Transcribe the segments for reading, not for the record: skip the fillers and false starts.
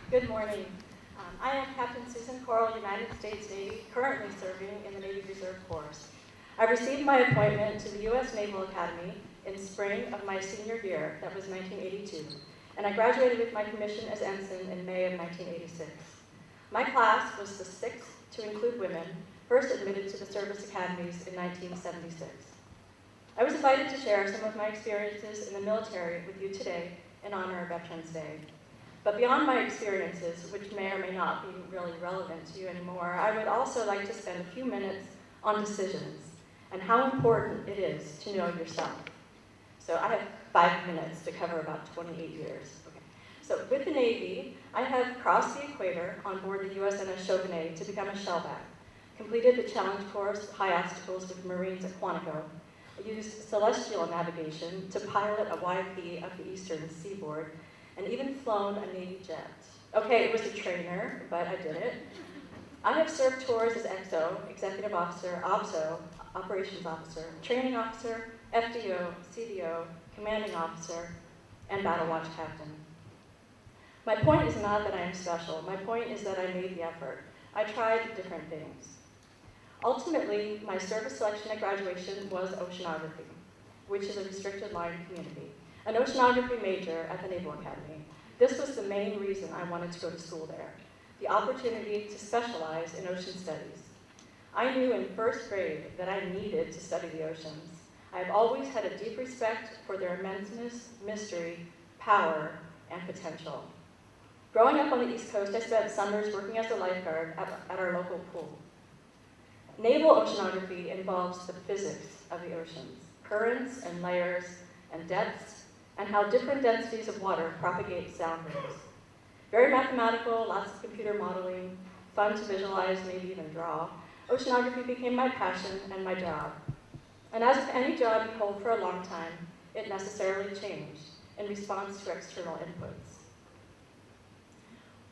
Good morning. I am Captain Susan Korol, United States Navy, currently serving in the Navy Reserve Force. I received my appointment to the U.S. Naval Academy in spring of my senior year, that was 1982, and I graduated with my commission as ensign in May of 1986. My class was the sixth to include women, first admitted to the service academies in 1976. I was invited to share some of my experiences in the military with you today in honor of Veterans Day. But beyond my experiences, which may or may not be really relevant to you anymore, I would also like to spend a few minutes on decisions and how important it is to know yourself. So I have 5 minutes to cover about 28 years. Okay. So with the Navy, I have crossed the equator on board the USNS Chauvigny to become a shellback, completed the challenge course, high obstacles with Marines at Quantico, used celestial navigation to pilot a YP of the eastern seaboard, and even flown a Navy jet. Okay, it was a trainer, but I did it. I have served tours as XO, Executive Officer, OPSO, Operations Officer, Training Officer, FDO, CDO, Commanding Officer, and Battle Watch Captain. My point is not that I am special. My point is that I made the effort. I tried different things. Ultimately, my service selection at graduation was oceanography, which is a restricted line community. An oceanography major at the Naval Academy. This was the main reason I wanted to go to school there, the opportunity to specialize in ocean studies. I knew in first grade that I needed to study the oceans. I have always had a deep respect for their immenseness, mystery, power, and potential. Growing up on the East Coast, I spent summers working as a lifeguard at our local pool. Naval oceanography involves the physics of the oceans, currents and layers and depths, and how different densities of water propagate sound waves. Very mathematical, lots of computer modeling, fun to visualize, maybe even draw. Oceanography became my passion and my job. And as with any job you hold for a long time, it necessarily changed in response to external inputs.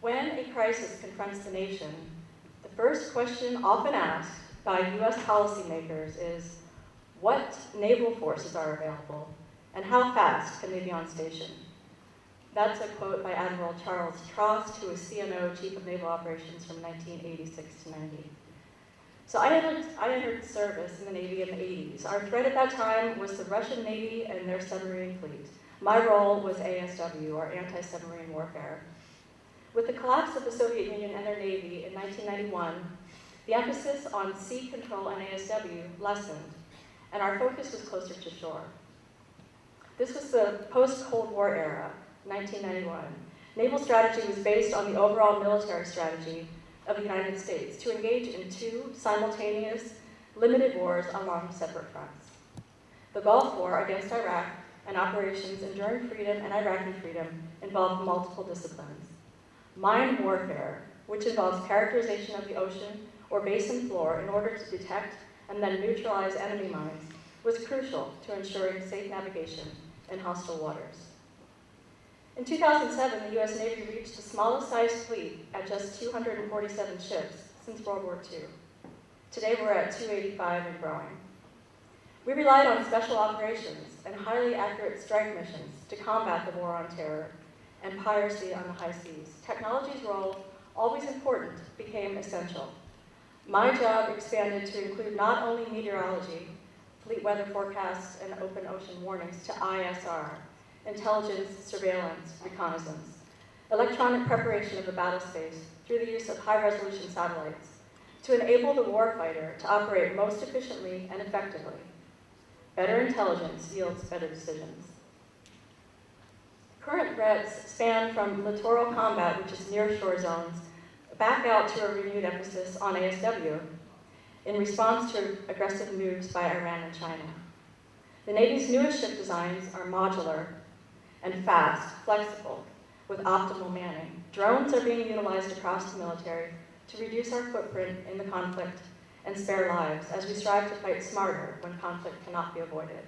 When a crisis confronts the nation, the first question often asked by US policymakers is, what naval forces are available? And how fast can they be on station? That's a quote by Admiral Charles Trost, who was CNO, Chief of Naval Operations from 1986 to 90. So I entered service in the Navy in the 80s. Our threat at that time was the Russian Navy and their submarine fleet. My role was ASW, or anti-submarine warfare. With the collapse of the Soviet Union and their Navy in 1991, the emphasis on sea control and ASW lessened, and our focus was closer to shore. This was the post-Cold War era, 1991. Naval strategy was based on the overall military strategy of the United States to engage in two simultaneous, limited wars along separate fronts. The Gulf War against Iraq and Operations Enduring Freedom and Iraqi Freedom involved multiple disciplines. Mine warfare, which involves characterization of the ocean or basin floor in order to detect and then neutralize enemy mines, was crucial to ensuring safe navigation in hostile waters. In 2007, the U.S. Navy reached the smallest sized fleet at just 247 ships since World War II. Today we're at 285 and growing. We relied on special operations and highly accurate strike missions to combat the war on terror and piracy on the high seas. Technology's role, always important, became essential. My job expanded to include not only meteorology, fleet weather forecasts, and open ocean warnings to ISR, intelligence, surveillance, reconnaissance, electronic preparation of the battle space through the use of high-resolution satellites to enable the warfighter to operate most efficiently and effectively. Better intelligence yields better decisions. Current threats span from littoral combat, which is nearshore zones, back out to a renewed emphasis on ASW in response to aggressive moves by Iran and China. The Navy's newest ship designs are modular and fast, flexible, with optimal manning. Drones are being utilized across the military to reduce our footprint in the conflict and spare lives as we strive to fight smarter when conflict cannot be avoided.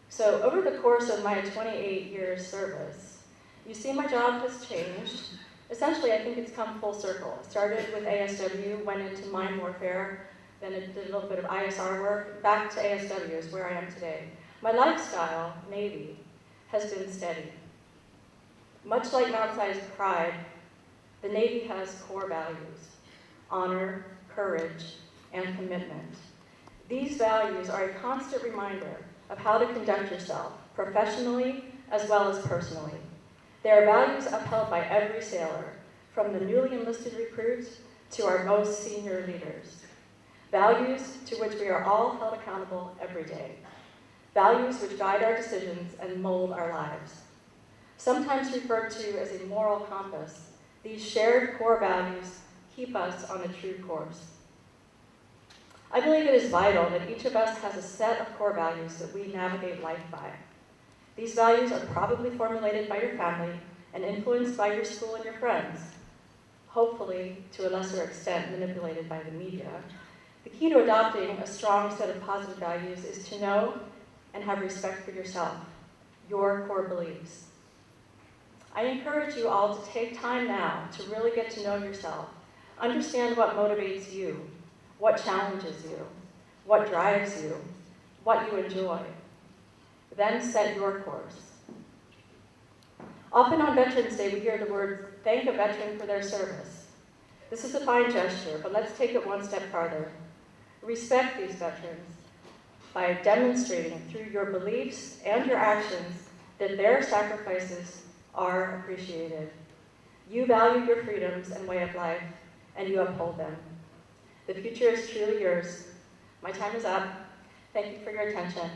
So over the course of my 28 years service, you see my job has changed. Essentially, I think it's come full circle. Started with ASW, went into mine warfare, then I did a little bit of ISR work, back to ASW is where I am today. My lifestyle, Navy, has been steady. Much like an outsized pride, the Navy has core values: honor, courage, and commitment. These values are a constant reminder of how to conduct yourself, professionally as well as personally. They are values upheld by every sailor, from the newly enlisted recruits to our most senior leaders. Values to which we are all held accountable every day. Values which guide our decisions and mold our lives. Sometimes referred to as a moral compass, these shared core values keep us on a true course. I believe it is vital that each of us has a set of core values that we navigate life by. These values are probably formulated by your family and influenced by your school and your friends, hopefully to a lesser extent manipulated by the media. The key to adopting a strong set of positive values is to know and have respect for yourself, your core beliefs. I encourage you all to take time now to really get to know yourself, understand what motivates you, what challenges you, what drives you, what you enjoy. Then set your course. Often on Veterans Day, we hear the words, "Thank a veteran for their service." This is a fine gesture, but let's take it one step farther. Respect these veterans by demonstrating through your beliefs and your actions that their sacrifices are appreciated. You value your freedoms and way of life, and you uphold them. The future is truly yours. My time is up. Thank you for your attention.